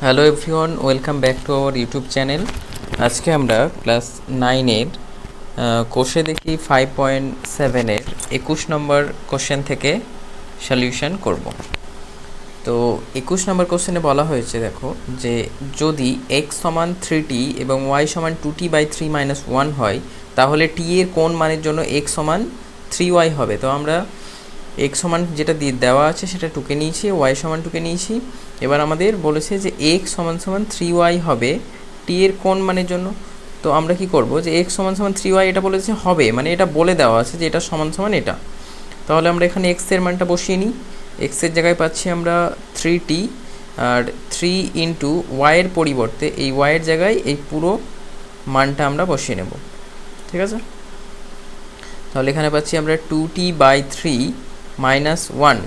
Hello everyone, welcome back to our YouTube channel. আজকে আমরা class 9-এর কোষে দেখি 5.7-এর 21 নম্বর কোশ্চেন থেকে সলিউশন করব। তো 21 নম্বর কোশ্চেনে বলা হয়েছে, দেখো, যে যদি x সমান 3t এবং y সমান 2t/3 - 1 হয়, তাহলে t এর কোন মানের জন্য x সমান 3y হবে। তো আমরা x সমান যেটা দেওয়া আছে সেটা 2কে নিয়েছি, y সমান 2কে নিয়েছি। এবার আমাদের বলেছে যে x সমান 3y হবে t এর কোন মানের জন্য। তো আমরা কি করব, যে x সমান 3y এটা বলেছে হবে, মানে এটা বলে দেওয়া আছে যে এটা সমান সমান এটা। তাহলে আমরা এখানে x এর মানটা বসিয়ে নিই। x এর জায়গায় পাচ্ছি আমরা 3t, আর 3 ইন্টু y এর পরিবর্তে এই y এর জায়গায় এই পুরো মানটা আমরা বসিয়ে নেব, ঠিক আছে। তাহলে এখানে পাচ্ছি আমরা 2t/3 - 1।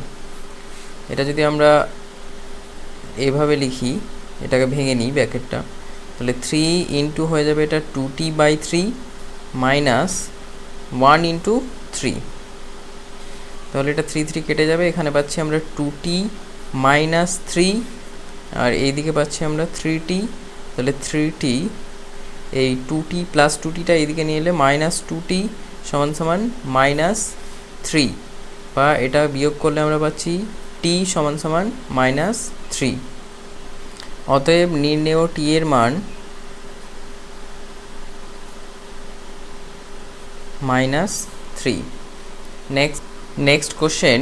এটা যদি আমরা এভাবে লিখি, এটাকে ভেঙে নিই ব্র্যাকেটটা, তাহলে 3 ইন্টু হয়ে যাবে এটা 2t/3 মাইনাস 1 ইন্টু 3। তাহলে এটা 3 কেটে যাবে, এখানে পাচ্ছি আমরা 2t - 3, আর এইদিকে পাচ্ছি আমরা 3t। তাহলে 3t, এই 2t প্লাস 2tটা এইদিকে নিয়ে এলে -2t সমান সমান -3, বা এটা বিয়োগ করলে আমরা পাচ্ছি t সমান সমান -3। অতএব নির্ণেয় t এর মান -3। নেক্সট কোশ্চেন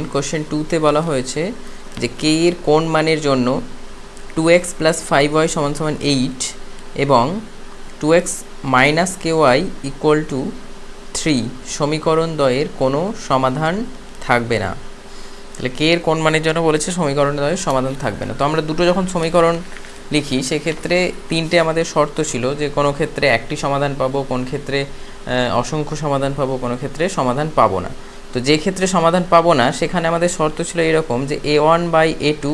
2তে বলা হয়েছে যে k এর কোন মানের জন্য 2x + 5y সমান সমান 8 এবং 2x - ky = 3 সমীকরণ দ্বয়ের কোনো সমাধান থাকবে না। তাহলে কে এর কোন মানের জন্য বলেছে সমীকরণ দ্বয়ের সমাধান থাকবে না। তো আমরা দুটো যখন সমীকরণ লিখি সেক্ষেত্রে তিনটে আমাদের শর্ত ছিল, যে কোনো ক্ষেত্রে একটি সমাধান পাবো, কোন ক্ষেত্রে অসংখ্য সমাধান পাবো, কোনো ক্ষেত্রে সমাধান পাবো না। তো যে ক্ষেত্রে সমাধান পাবো না সেখানে আমাদের শর্ত ছিল এরকম, যে a1/a2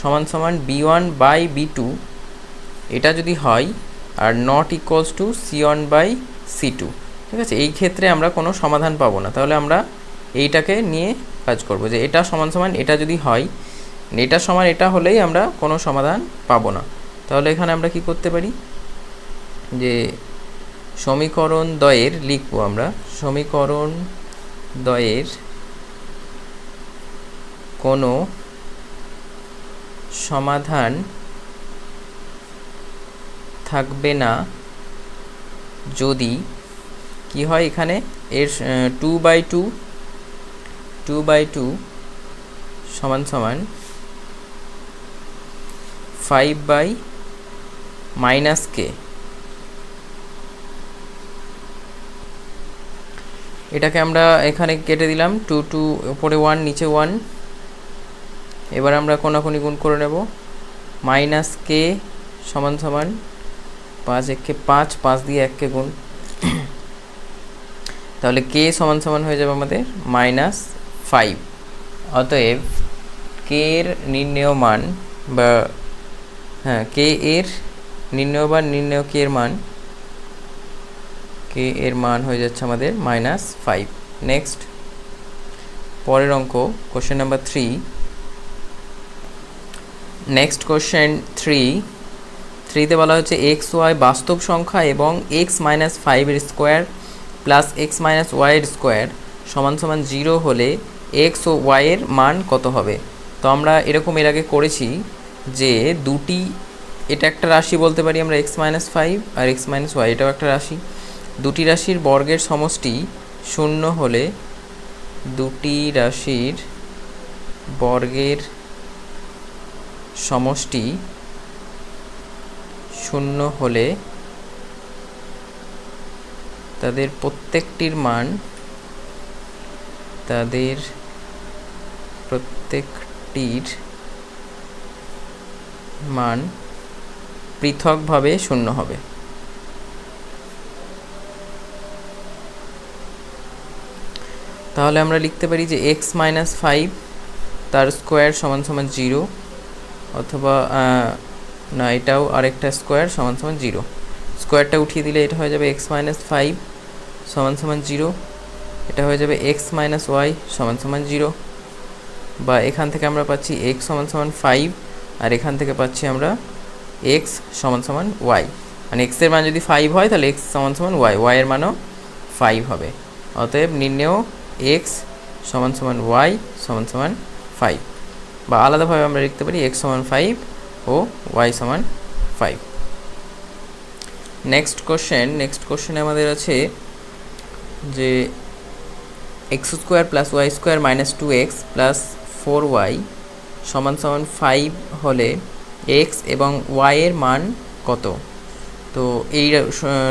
সমান সমান b1/b2 এটা যদি হয়, are not equals two c1/c2, ঠিক আছে। এই ক্ষেত্রে আমরা কোনো সমাধান পাবো না। তাহলে আমরা এইটাকে নিয়ে কাজ করব, যে এটা সমান সমান এটা যদি হয়, এটা সমান এটা হলেই আমরা কোনো সমাধান পাবো না। তাহলে এখানে আমরা কি করতে পারি, যে সমীকরণ দ্বয়ের লিখবো আমরা, সমীকরণ দ্বয়ের কোনো সমাধান থাকবে না যদি কি হয়, এখানে এর 2/2 সমান সমান 5/-k। এটাকে আমরা এখানে কেটে দিলাম, 2 উপরে 1 নিচে 1। এবার আমরা কোনাকুনি গুণ করে নেব, -k সমান সমান 5 5 5 দিয়ে 1কে গুণ, তাহলে k সমান সমান হয়ে যাবে আমাদের -5। অতএব k এর নির্ণেয় মান, বা k এর নির্ণেয় বা নির্ণেয় k এর মান হয়ে যাচ্ছে আমাদের -5। নেক্সট পরের অঙ্ক, কোশ্চেন নাম্বার 3। নেক্সট কোশ্চেন 3তে বলা হচ্ছে xy বাস্তব সংখ্যা এবং x - 5 এর স্কোয়ার প্লাস x - y এর স্কোয়ার সমান সমান 0 হলে x ও y এর মান কত হবে। তো আমরা এরকম এর আগে করেছি, যে দুটি, এটা একটা রাশি বলতে পারি আমরা x - 5, আর x - y এটাও একটা রাশি। দুটি রাশির বর্গের সমষ্টি 0 হলে, দুটি রাশির বর্গের সমষ্টি 0 হলে তাদের প্রত্যেকটির মান পৃথকভাবে 0 হবে। তাহলে আমরা লিখতে পারি যে x - 5 তার স্কোয়ার সমান সমান 0, অথবা না, এটাও আরেকটা স্কোয়ার সমান সমান 0। স্কোয়ারটা উঠিয়ে দিলে এটা হয়ে যাবে x - 5 সমান সমান 0, এটা হয়ে যাবে x - y সমান সমান 0, বা এখান থেকে আমরা পাচ্ছি x সমান সমান 5, আর এখান থেকে পাচ্ছি আমরা এক্স সমান সমান ওয়াই, মানে এক্সের মান যদি 5 হয় তাহলে এক্স সমান সমান ওয়াই, ওয়াইয়ের মানও 5 হবে। অতএব নির্ণেয় এক্স সমান সমান ওয়াই সমান সমান 5, বা আলাদাভাবে আমরা লিখতে পারি এক্স সমান 5 ও ওয়াই সমান 5। নেক্সট কোশ্চেনে আমাদের আছে যে X square plus Y square minus 2x plus 4y সমান সমান 5 হলে এক্স এবং ওয়াইয়ের মান কত? তো এই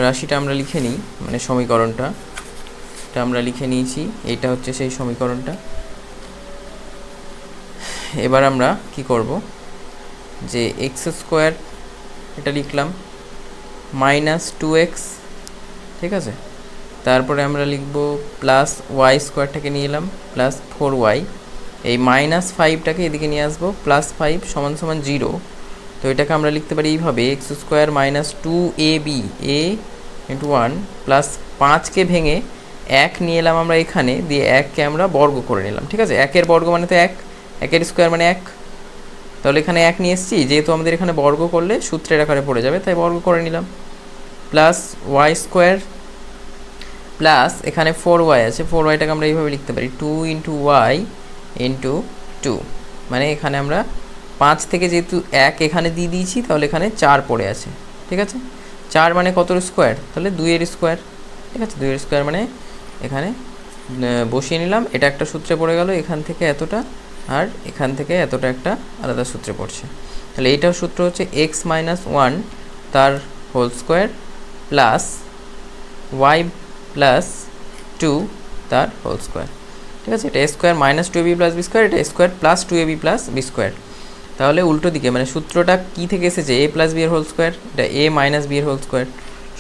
রাশিটা আমরা লিখে নিই, মানে সমীকরণটা এটা আমরা লিখে নিয়েছি, এইটা হচ্ছে সেই সমীকরণটা। এবার আমরা কি করব, যে এক্স স্কোয়ার এটা লিখলাম মাইনাস 2x, ঠিক আছে, তারপরে আমরা লিখব প্লাস ওয়াই স্কোয়ারটাকে নিয়ে এলাম প্লাস 4y, এই মাইনাস 5টাকে এদিকে নিয়ে আসবো, প্লাস 5 সমান সমান 0। তো এটাকে আমরা লিখতে পারি এইভাবে, x square minus 2ab a into 1 plus 5কে ভেঙে 1 নিয়ে এলাম আমরা এখানে, দিয়ে 1কে আমরা বর্গ করে নিলাম, ঠিক আছে। 1-এর বর্গ মানে তো 1, 1-এর স্কোয়ার মানে 1, তাহলে এখানে 1 নিয়ে এসেছি, যেহেতু আমাদের এখানে বর্গ করলে সূত্রের আকারে পড়ে যাবে তাই বর্গ করে নিলাম, প্লাস ওয়াই স্কোয়ার প্লাস এখানে 4y আছে, 4yটাকে আমরা এইভাবে লিখতে পারি 2 ইন্টু ওয়াই ইন্টু 2, মানে এখানে আমরা 5 থেকে যেহেতু 1 এখানে দিয়ে দিয়েছি তাহলে এখানে 4 পড়ে আছে, ঠিক আছে। 4 মানে কতর স্কোয়ার? তাহলে 2-এর স্কোয়ার, ঠিক আছে। 2-এর স্কোয়ার মানে এখানে বসিয়ে নিলাম, এটা একটা সূত্রে পড়ে গেল, এখান থেকে এতটা আর এখান থেকে এতটা একটা আলাদা সূত্রে পড়ছে। তাহলে এইটার সূত্র হচ্ছে এক্স মাইনাস 1 তার whole square plus y plus 2 তার হোল স্কোয়ার, ঠিক আছে। এটা এ স্কোয়ার মাইনাস 2ab প্লাস বি স্কোয়ার, এটা এ স্কোয়ার প্লাস 2ab প্লাস বি স্কোয়ার। তাহলে উল্টো দিকে মানে সূত্রটা কী থেকে এসেছে, এ প্লাস বি এর হোল স্কোয়ার, এটা এ মাইনাস বি এর হোল স্কোয়ার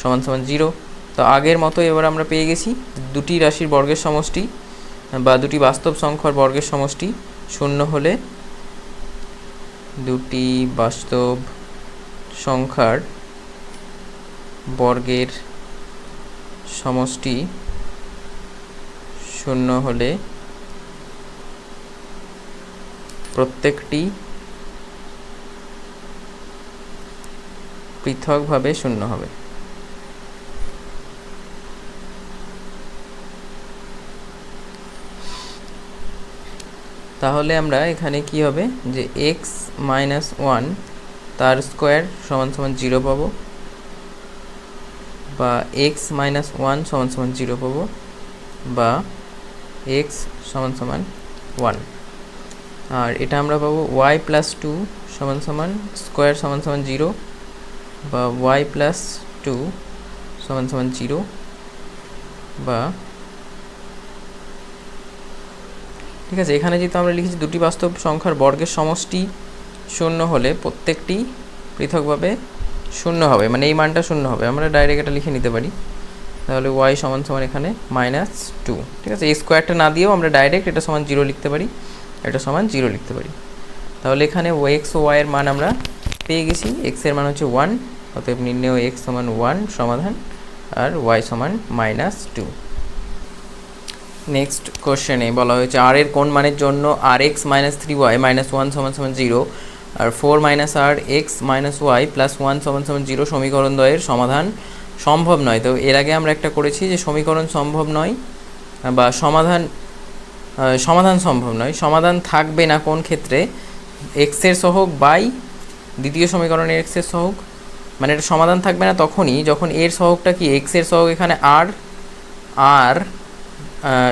সমান সমান 0। তো আগের মতো এবার আমরা পেয়ে গেছি দুটি রাশির বর্গের সমষ্টি বা দুটি বাস্তব সংখ্যার বর্গের সমষ্টি শূন্য হলে দুটি বাস্তব সংখ্যার বর্গের সমষ্টি শূন্য হলে প্রত্যেকটি পৃথকভাবে শূন্য হবে। তাহলে আমরা এখানে কি হবে, যে এক্স মাইনাস 1 তার স্কোয়ার সমান সমান 0 পাবো, বা এক্স মাইনাস 1 সমান সমান 0 পাবো, বা এক্স সমান সমান 1। আর এটা আমরা পাবো ওয়াই প্লাস 2 সমান সমান স্কোয়ার সমান সমান 0, বা ওয়াই প্লাস 2 সমান সমান 0, বা ঠিক আছে। এখানে যেহেতু আমরা লিখেছি দুটি বাস্তব সংখ্যার বর্গের সমষ্টি শূন্য হলে প্রত্যেকটি পৃথকভাবে শূন্য হবে, মানে এই মানটা শূন্য হবে, আমরা ডাইরেক্ট এটা লিখে নিতে পারি। তাহলে ওয়াই সমান সমান এখানে -2, ঠিক আছে। এই স্কোয়ারটা না দিয়েও আমরা ডাইরেক্ট এটা সমান 0 লিখতে পারি, এটা সমান 0 লিখতে পারি। তাহলে এখানে এক্স ও ওয়াইয়ের মান আমরা পেয়ে গেছি, এক্সের মান হচ্ছে 1, অতএব নির্ণেয় এক্স সমান 1 সমাধান, আর ওয়াই সমান -2। নেক্সট কোশ্চেনে বলা হয়েছে আর এর কোন মানের জন্য আর এক্স মাইনাস 3y মাইনাস 1 সমান সমান 0 আর 4 মাইনাস আর এক্স মাইনাস ওয়াই প্লাস 1 সমান সমান 0 সমীকরণ দ্বয়ের সমাধান সম্ভব নয়। তো এর আগে আমরা একটা করেছি যে সমীকরণ সম্ভব নয় বা সমাধান সম্ভব নয়, সমাধান থাকবে না কোন ক্ষেত্রে, এক্সের সহগ বাই দ্বিতীয় সমীকরণের এক্সের সহগ, মানে এটা সমাধান থাকবে না তখনই যখন এর সহগটা কি এক্সের সহগ এখানে আর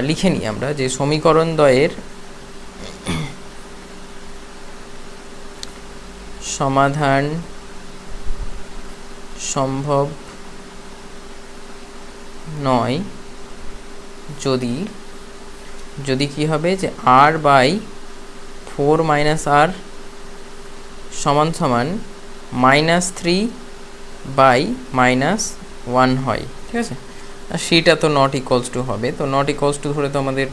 লিখে নিই আমরা যে সমীকরণ দ্বয়ের সমাধান সম্ভব নয় যদি কি হবে, যে আর বাই 4 মাইনাস আর সমান সমান -3 বাই -1 হয়, ঠিক আছে। আর সেইটা তো নট ইকুয়ালস টু হবে, তো নট ইকুয়ালস টু ধরে তো আমাদের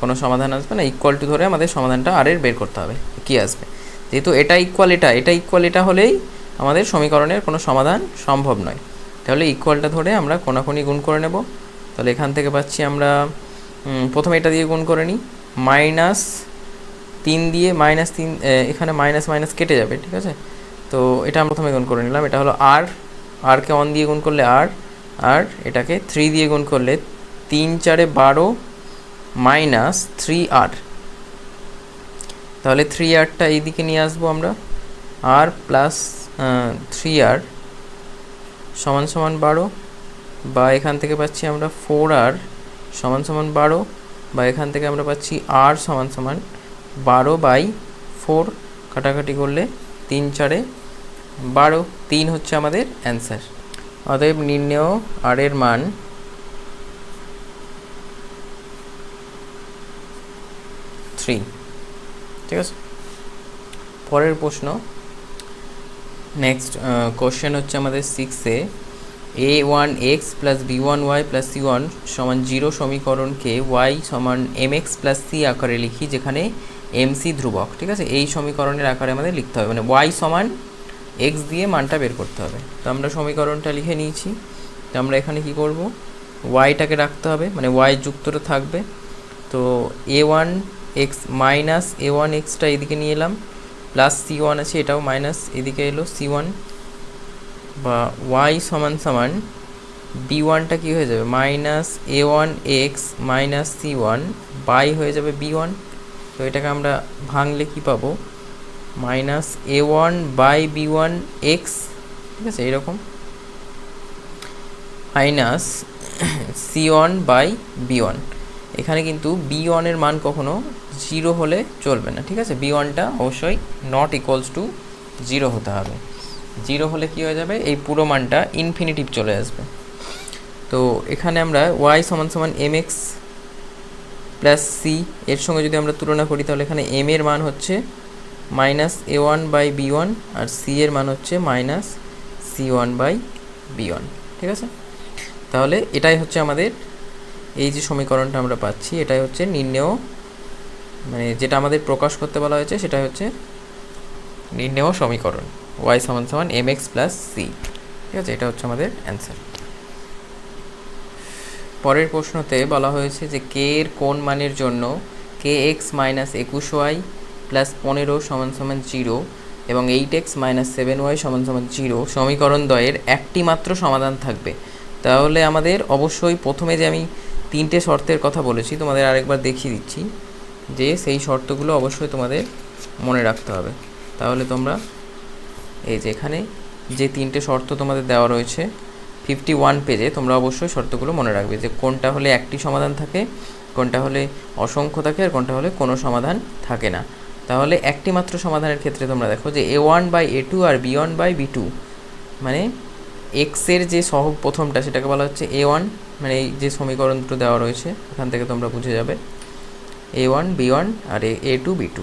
কোনো সমাধান আসবে না, ইকুয়াল টু ধরে আমাদের সমাধানটা আর এর বের করতে হবে কি আসবে। যেহেতু এটা ইকুয়াল এটা হলেই আমাদের সমীকরণের কোনো সমাধান সম্ভব নয়, তাহলে ইকুয়ালটা ধরে আমরা কোনাকুনি গুণ করে নেব। তাহলে এখান থেকে পাচ্ছি আমরা প্রথমে এটা দিয়ে গুণ করে নিই, -3 দিয়ে -3 এখানে মাইনাস মাইনাস কেটে যাবে, ঠিক আছে। তো এটা আমরা প্রথমে গুণ করে নিলাম। এটা হলো কে 1 দিয়ে গুণ করলে আর এটাকে 3 দিয়ে গুণ করলে 3 4 12 মাইনাস 3r। তাহলে 3rটা এইদিকে নিয়ে আসবো আমরা, r প্লাস 3r সমান সমান 12, বা এখান থেকে পাচ্ছি আমরা 4r সমান সমান 12, বা এখান থেকে আমরা পাচ্ছি r সমান সমান 12/4। কাটাকাটি করলে 3 4 12, 3 হচ্ছে আমাদের অ্যান্সার। অতএব নির্ণেয় r এর মান 3। ঠিক আছে, পরের প্রশ্ন। নেক্সট কোশ্চেন হচ্ছে আমাদের 6-এ a1x plus b1y plus c1 সমান 0 সমীকরণকে y সমান mx প্লাস c আকারে লিখি, যেখানে mc ধ্রুবক। ঠিক আছে, এই সমীকরণের আকারে আমাদের লিখতে হবে, মানে y সমান x দিয়ে মানটা বের করতে হবে। তো আমরা সমীকরণটা লিখে নিয়েছি। তো আমরা এখানে কি করব, yটাকে রাখতে হবে, মানে y যুক্তটা থাকবে। তো a1x মাইনাস a1xটা এদিকে নিয়ে এলাম, প্লাস c1 আছে, এটাও মাইনাস এদিকে এলো c1, বা y সমান সমান b1টা কী হয়ে যাবে, minus a1x minus c1 by হয়ে যাবে b1। তো এটাকে আমরা ভাঙলে কি পাবো, minus a1 by b1 x। ঠিক আছে, এরকম মাইনাস c1 বাই b1। এখানে কিন্তু b1 এর মান কখনো 0 হলে চলবে না। ঠিক আছে, b1টা অবশ্যই নট ইকুয়ালস টু 0 হতে হবে। 0 হলে কি হয়ে যাবে, এই পুরো মানটা ইনফিনিটিভ চলে আসবে। তো এখানে আমরা y সমান সমান mx প্লাস c এর সঙ্গে যদি আমরা তুলনা করি, তাহলে এখানে m এর মান হচ্ছে minus a1 by b1, R c এর মান হচ্ছে মাইনাস c1 বাই b1। ঠিক আছে, তাহলে এটাই হচ্ছে আমাদের এই যে সমীকরণটা আমরা পাচ্ছি, এটাই হচ্ছে নির্ণেয়, মানে যেটা আমাদের প্রকাশ করতে বলা হয়েছে সেটাই হচ্ছে নির্ণেয় সমীকরণ y সমান সমান mx প্লাস c। ঠিক আছে, এটা হচ্ছে আমাদের অ্যান্সার। পরের প্রশ্নতে বলা হয়েছে যে k এর কোন মানের জন্য kx মাইনাস 21y প্লাস 15 সমান সমান 0 এবং 8x মাইনাস 7y সমান সমান 0 সমীকরণ দ্বয়ের একটি মাত্র সমাধান থাকবে। তাহলে আমাদের অবশ্যই প্রথমে যে আমি 3টে শর্তের কথা বলেছি, তোমাদের আরেকবার দেখিয়ে দিচ্ছি, যে সেই শর্তগুলো অবশ্যই তোমাদের মনে রাখতে হবে। তাহলে তোমরা এই যে এখানে যে 3টে শর্ত তোমাদের দেওয়া রয়েছে 51 পেজে, তোমরা অবশ্যই শর্তগুলো মনে রাখবে, যে কোনটা হলে একটি সমাধান থাকে, কোনটা হলে অসংখ্য থাকে, আর কোনটা হলে কোনো সমাধান থাকে না। তাহলে একটি মাত্র সমাধানের ক্ষেত্রে তোমরা দেখো যে a1 by a2 R b1 by b2, মানে এক্সের যে সহগ প্রথমটা সেটাকে বলা হচ্ছে a1, মানে এই যে সমীকরণ দুটো দেওয়া রয়েছে এখান থেকে তোমরা বুঝে যাবে a1 b1 আর a2 b2।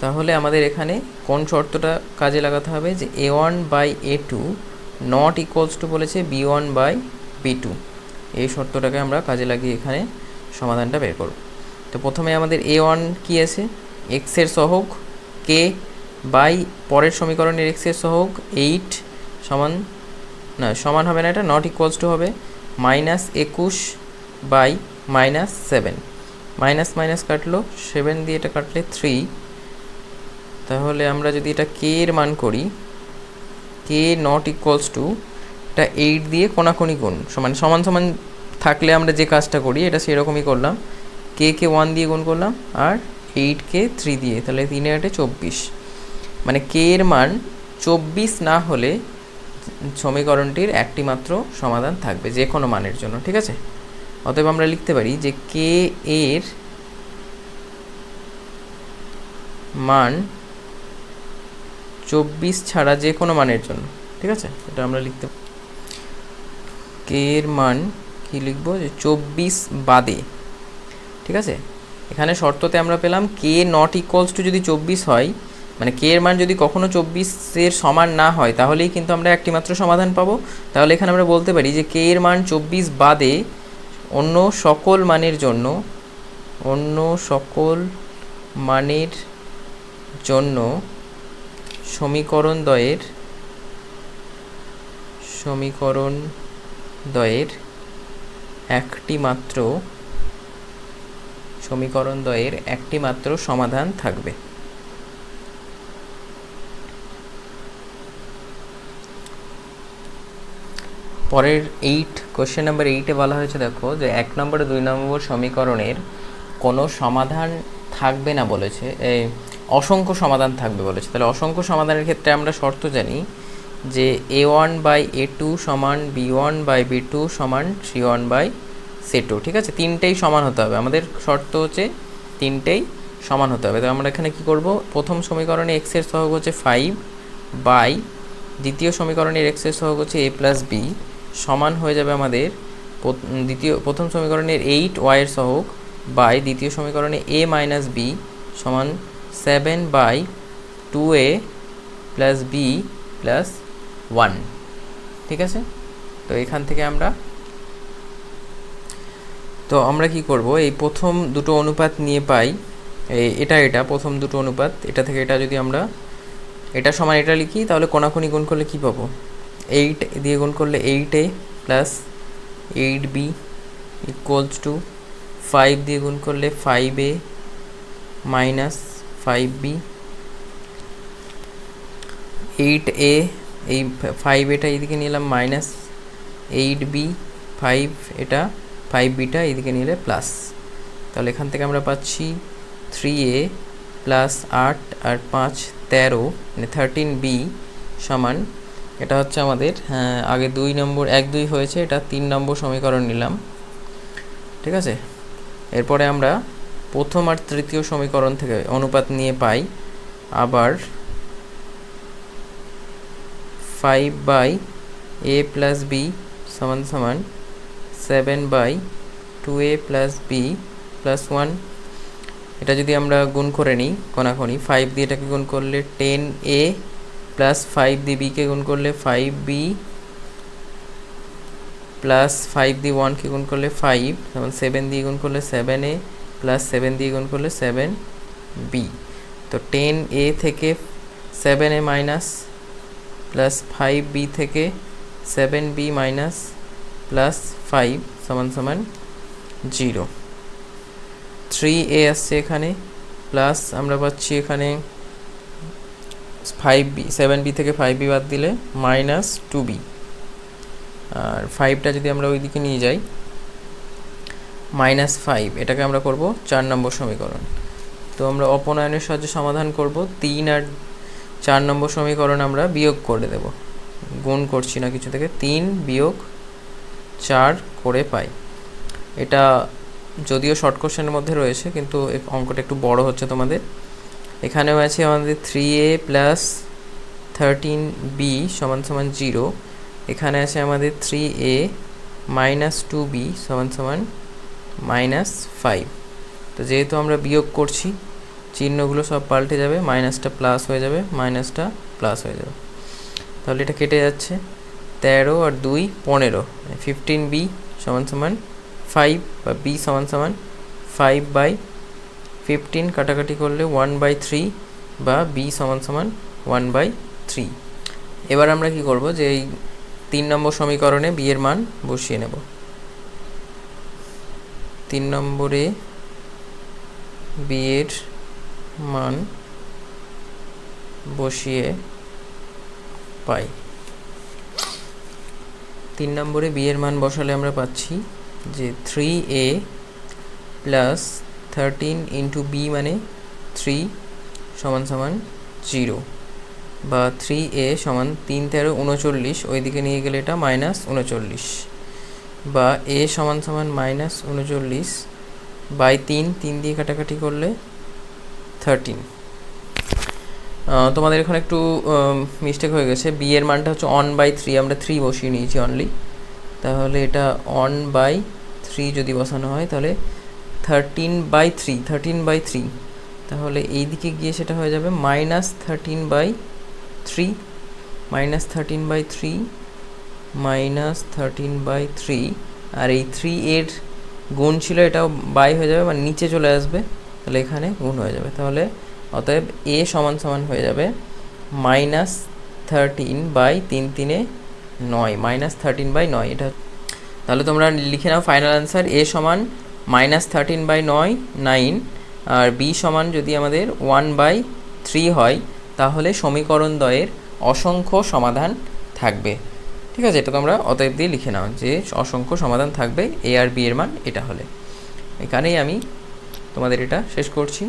তাহলে আমাদের এখানে কোন শর্তটা কাজে লাগাতে হবে, যে a1 by a2 not equals two বলেছে b1 বাই b2, এই শর্তটাকে আমরা কাজে লাগিয়ে এখানে সমাধানটা বের করব। তো প্রথমে আমাদের a1 কি আছে, x এর সহগ k বাই পরের সমীকরণের x এর সহগ 8 সমান হবে না, এটা নট ইকুয়ালস টু হবে minus 21 by minus 7, minus minus কাটলো 7 দিয়ে এটা কাটলে 3। তাহলে আমরা যদি এটা k এর মান করি, k নট ইকুয়ালস টু এটা 8 দিয়ে কোনাকুনি গুণ, সমান সমান থাকলে আমরা যে কাজটা করি এটা সেরকমই করলাম, k কে 1 দিয়ে গুণ করলাম আর 8 কে 3 দিয়ে, তাহলে 3 এর 8 24, মানে k এর মান 24 না হলে সমীকরণটির একটি মাত্র সমাধান থাকবে যে কোনো মানের জন্য। ঠিক আছে, অতএব আমরা লিখতে পারি যে k এর মান 24 ছাড়া যে কোনো মানের জন্য। ঠিক আছে, এটা আমরা লিখতে k এর মান কি লিখবো, যে 24 বাদে। ঠিক আছে, এখানে শর্ততে আমরা পেলাম k নট ইকুয়ালস টু যদি 24 হয়, মানে k এর মান যদি কখনো 24-এর সমান না হয়, তাহলেই কিন্তু আমরা একটি মাত্র সমাধান পাবো। তাহলে এখানে আমরা বলতে পারি যে k এর মান 24 বাদে অন্য সকল মানের জন্য সমীকরণ দ্বয়ের একটি মাত্র সমাধান থাকবে। পরের কোশ্চেন নাম্বার 8-এ বলা হয়েছে, দেখো যে 1 নম্বর 2 নম্বর সমীকরণের কোনো সমাধান থাকবে না বলেছে, অসংখ্য সমাধান থাকবে বলেছে। তাহলে অসংখ্য সমাধানের ক্ষেত্রে আমরা শর্ত জানি যে a1/a2 সমান b1/b2 সমান c1/c2। ঠিক আছে, তিনটেই সমান হতে হবে, আমাদের শর্ত হচ্ছে তিনটেই সমান হতে হবে। তো আমরা এখানে কি করব, প্রথম সমীকরণে x এর সহগ হচ্ছে 5 বাই দ্বিতীয় সমীকরণের x এর সহগ হচ্ছে a প্লাস b সমান হয়ে যাবে আমাদের প্রথম সমীকরণের 8y এর সহগ বাই দ্বিতীয় সমীকরণে a মাইনাস b সমান 7/2a প্লাস b প্লাস 1। ঠিক আছে, তো এখান থেকে আমরা কি করব, এই প্রথম দুটো অনুপাত নিয়ে পাই, এটা প্রথম দুটো অনুপাত, এটা থেকে এটা যদি আমরা এটা সমান এটা লিখি, তাহলে কোনাকুনি গুণ করলে কি পাবো, 8 দিয়ে গুণ করলে 8a plus 8b equals to 5 দিয়ে গুণ করলে 5a মাইনাস 5b, 8a এই 5a এইদিকে নিলাম মাইনাস 8b, 5 এটা 5bটা এইদিকে নিলে প্লাস। তাহলে এখান থেকে আমরা পাচ্ছি 3a প্লাস 8 আর 5 13 মানে 13b সমান, এটা হচ্ছে আমাদের আগে 2 নম্বর 1 2 হয়েছে, এটা 3 নম্বর সমীকরণ নিলাম। ঠিক আছে, এরপরে আমরা প্রথম আর তৃতীয় সমীকরণ থেকে অনুপাত নিয়ে পাই আবার 5/a প্লাস b সমান সমান 7/2a প্লাস b প্লাস 1। এটা যদি আমরা গুণ করে নিই কোনাকুনি, 5 দিয়ে এটাকে গুণ করলে 10a প্লাস 5 দিয়ে bকে গুণ করলে 5b প্লাস 5 দিয়ে 1কে গুণ করলে 5 যেমন 7 দিয়ে গুণ করলে 7a প্লাস 7 দিয়ে গুণ করলে 7b। তো 10a থেকে 7a মাইনাস প্লাস 5b থেকে 7b মাইনাস প্লাস 5 সমান সমান 0। 3a আসছে এখানে, প্লাস আমরা পাচ্ছি এখানে 5b 7b থেকে 5b বাদ দিলে মাইনাস 2b, আর 5টা যদি আমরা ওইদিকে নিয়ে যাই মাইনাস 5, এটাকে আমরা করব 4 নম্বর সমীকরণ। তো আমরা অপনয়নের সাহায্যে সমাধান করব, 3 আর 4 নম্বর সমীকরণ আমরা বিয়োগ করে দেব, গুণ করছি না কিছু থেকে, 3 বিয়োগ 4 করে পাই। এটা যদিও শর্ট কোশ্চেনের মধ্যে রয়েছে কিন্তু অঙ্কটা একটু বড় হচ্ছে তোমাদের। এখানেও আছে আমাদের 3a প্লাস 13b সমান সমান 0, এখানে আছে আমাদের 3a মাইনাস 2b সমান সমান মাইনাস 5। তো যেহেতু আমরা বিয়োগ করছি চিহ্নগুলো সব পাল্টে যাবে, মাইনাসটা প্লাস হয়ে যাবে, মাইনাসটা প্লাস হয়ে যাবে, তাহলে এটা কেটে যাচ্ছে, 13 আর 2 15, 15b সমান সমান 5 বা b সমান সমান 5/15, কাটাকাটি করলে 1/3 বা b সমান সমান 1/3। এবার আমরা কি করব, যে এই 3 নম্বর সমীকরণে b এর মান বসিয়ে নেব। 3 নম্বরে b এর মান বসিয়ে পাই। 3 নম্বরে b এর মান বসালে আমরা পাচ্ছি যে 3a প্লাস 13 ইন্টু b মানে 3 সমান সমান 0, বা 3a সমান 3 13 39, ওইদিকে নিয়ে গেলে এটা মাইনাস 39, বা a সমান সমান মাইনাস 39 বাই 3 দিয়ে কাটাকাটি করলে 13। তোমাদের এখানে একটু মিস্টেক হয়ে গেছে, b এর মানটা হচ্ছে 1/3, আমরা 3 বসিয়ে নিয়েছি অনলি, তাহলে এটা 1/3 যদি বসানো হয় তাহলে 13/3, তাহলে এই দিকে গিয়ে সেটা হয়ে যাবে মাইনাস 13/3, মাইনাস 13/3, আর এই 3 এর গুণ ছিল, এটাও বাই হয়ে যাবে, মানে নিচে চলে আসবে, তাহলে এখানে গুণ হয়ে যাবে। তাহলে অতএব a সমান সমান হয়ে যাবে মাইনাস 13/3 9, মাইনাস 13/9 এটা। তাহলে তোমরা লিখে নাও ফাইনাল অ্যান্সার, a সমান মাইনাস 13/9, আর b সমান যদি আমাদের 1/3 হয়, তাহলে সমীকরণ দ্বয়ের অসংখ্য সমাধান থাকবে। ঠিক আছে, এটা তোমরা অতএব দিয়ে লিখে নাও যে অসংখ্য সমাধান থাকবে এ আর বি এর মান এটা হলে। এখানেই আমি তোমাদের এটা শেষ করছি।